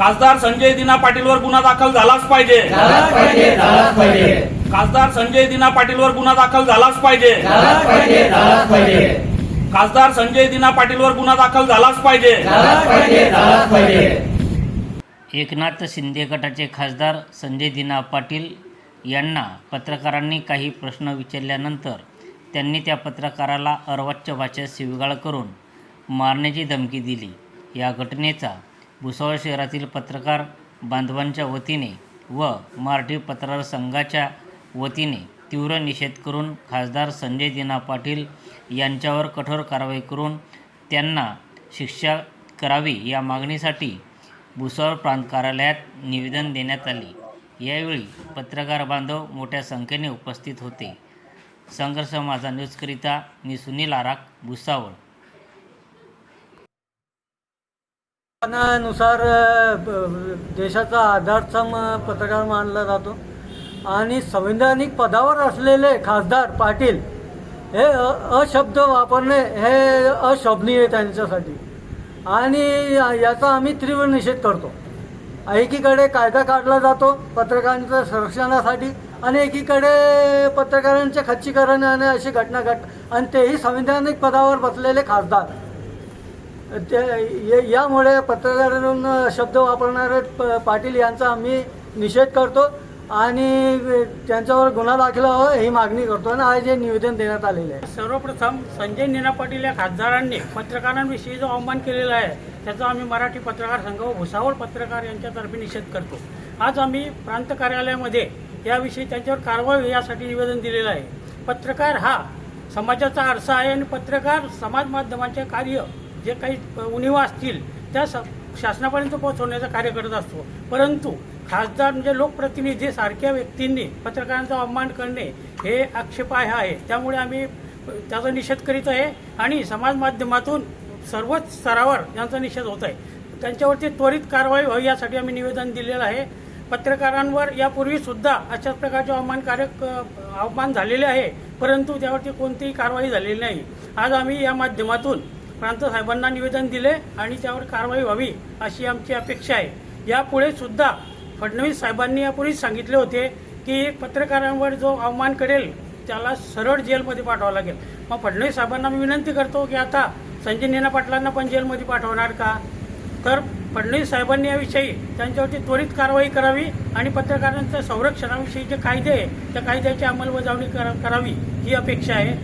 खासदार संजय दिना पाटीलवर गुन्हा दाखल झालाच पाहिजे. खासदार संजय दिना पाटीलवर गुन्हा दाखल झालाच पाहिजे. खासदार संजय दिना पाटीलवर गुन्हा दाखल झालाच पाहिजे. एकनाथ शिंदे गटाचे खासदार संजय दिना पाटील यांना पत्रकारांनी काही प्रश्न विचारल्यानंतर त्यांनी त्या पत्रकाराला अर्वाच्य भाषेत शिवीगाळ करून मारण्याची धमकी दिली. या घटनेचा भुसावळ शहरातील पत्रकार बांधवांच्या वतीने व मराठी पत्रकार संघाच्या वतीने तीव्र निषेध करून खासदार संजय दिना पाटील यांच्यावर कठोर कारवाई करून त्यांना शिक्षा करावी या मागणीसाठी भुसावळ प्रांत कार्यालयात निवेदन देण्यात आले. यावेळी पत्रकार बांधव मोठ्या संख्येने उपस्थित होते. संघर्ष माझा न्यूजकरिता मी सुनील आराख, भुसावळ. नुसार देशाचा आधारस्तंभ पत्रकार मानला जातो आणि संवैधानिक पदावर असलेले खासदार पाटील हे अशब्द वापरणे हे अशोभनीय आहे त्यांच्यासाठी आणि याचा आम्ही तीव्र निषेध करतो. एकीकडे कायदा काढला जातो पत्रकारांच्या संरक्षणासाठी आणि एकीकडे पत्रकारांचे खच्चीकरण आणि अशी घटना आणि तेही संवैधानिक पदावर बसलेले खासदार यामुळे पत्रकारांना शब्द वापरणारे पाटील यांचा आम्ही निषेध करतो आणि त्यांच्यावर गुन्हा दाखल व्हावा ही मागणी करतो आणि आज हे निवेदन देण्यात आलेले आहे. सर्वप्रथम संजय दिना पाटील या खासदारांनी पत्रकारांविषयी जो अवमान केलेला आहे त्याचा आम्ही मराठी पत्रकार संघ व भुसावळ पत्रकार यांच्यातर्फे निषेध करतो. आज आम्ही प्रांत कार्यालयामध्ये याविषयी त्यांच्यावर कारवाई यासाठी निवेदन दिलेलं आहे. पत्रकार हा समाजाचा आरसा आहे आणि पत्रकार समाज माध्यमांचे कार्य जे काही उणिवा असतील त्या शासनापर्यंत पोहोचवण्याचं कार्य करत असतो. परंतु खासदार म्हणजे लोकप्रतिनिधी सारख्या व्यक्तींनी पत्रकारांचा अवमान करणे हे आक्षेपार्ह आहे. त्यामुळे आम्ही त्याचा निषेध करीत आहे आणि समाज माध्यमातून सर्वच स्तरावर यांचा निषेध होत आहे. त्यांच्यावरती त्वरित कारवाई व्हावी यासाठी आम्ही निवेदन दिलेलं आहे. पत्रकारांवर यापूर्वी सुद्धा अशाच प्रकारचे अवमान झालेले आहे परंतु त्यावरती कोणतीही कारवाई झालेली नाही. आज आम्ही या माध्यमातून प्रांत साहेबांना निवेदन दिले आणि त्यावर कारवाई व्हावी अशी आमची अपेक्षा आहे. यापुढे सुद्धा फडणवीस साहेबांनी यापूर्वीच सांगितले होते की पत्रकारांवर जो अवमान करेल त्याला सरळ जेलमध्ये पाठवावं लागेल. मग फडणवीस साहेबांना मी विनंती करतो की आता संजय दिना पाटलांना पण जेलमध्ये पाठवणार का? तर फडणवीस साहेबांनी याविषयी त्यांच्यावरती त्वरित कारवाई करावी आणि पत्रकारांच्या संरक्षणाविषयी जे कायदे आहे त्या कायद्याची अंमलबजावणी करावी ही अपेक्षा आहे.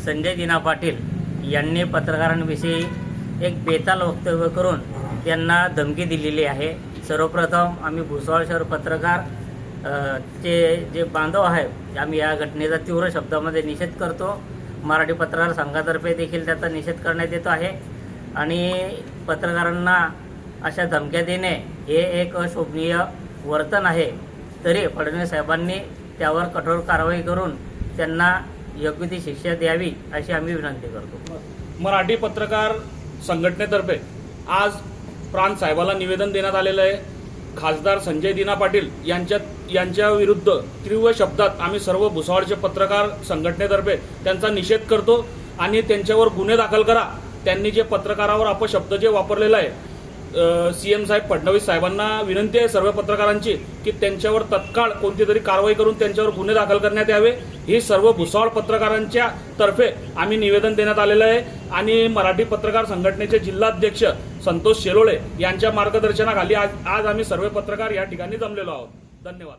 संजय दिना पाटील यांनी पत्रकारांविषयी एक बेताल वक्तव्य करून त्यांना धमकी दिलेली आहे. सर्वप्रथम आम्ही भुसावळ शहर पत्रकार जे बांधव आहेत आम्ही या घटनेचा तीव्र शब्दामध्ये निषेध करतो. मराठी पत्रकार संघातर्फे देखील त्याचा निषेध करण्यात येतो आहे आणि पत्रकारांना अशा धमक्या देणे हे एक अशोभनीय वर्तन आहे. तरी फडणवीस साहेबांनी त्यावर कठोर कारवाई करून त्यांना योग्य ती शिक्षा द्यावी अशी आम्ही विनंती करतो. मराठी पत्रकार संघटनेतर्फे आज प्रांत साहेबाला निवेदन देण्यात आलेलं आहे. खासदार संजय दिना पाटील यांच्या विरुद्ध तीव्र शब्दात आम्ही सर्व भुसावळचे पत्रकार संघटनेतर्फे त्यांचा निषेध करतो आणि त्यांच्यावर गुन्हे दाखल करा. त्यांनी जे पत्रकारावर अपशब्द जे वापरलेला आहे सीएम साहेब फडणवीस साहेबांना विनंती आहे सर्व पत्रकारांची की त्यांच्यावर तत्काळ कोणती तरी कारवाई करून त्यांच्यावर गुन्हे दाखल करण्यात यावे. ही सर्व भुसावळ पत्रकारांच्या तर्फे आम्ही निवेदन देण्यात आलेलं आहे आणि मराठी पत्रकार संघटनेचे जिल्हाध्यक्ष संतोष शेलोळे यांच्या मार्गदर्शनाखाली आज आम्ही सर्व पत्रकार या ठिकाणी जमलेलो आहोत. धन्यवाद.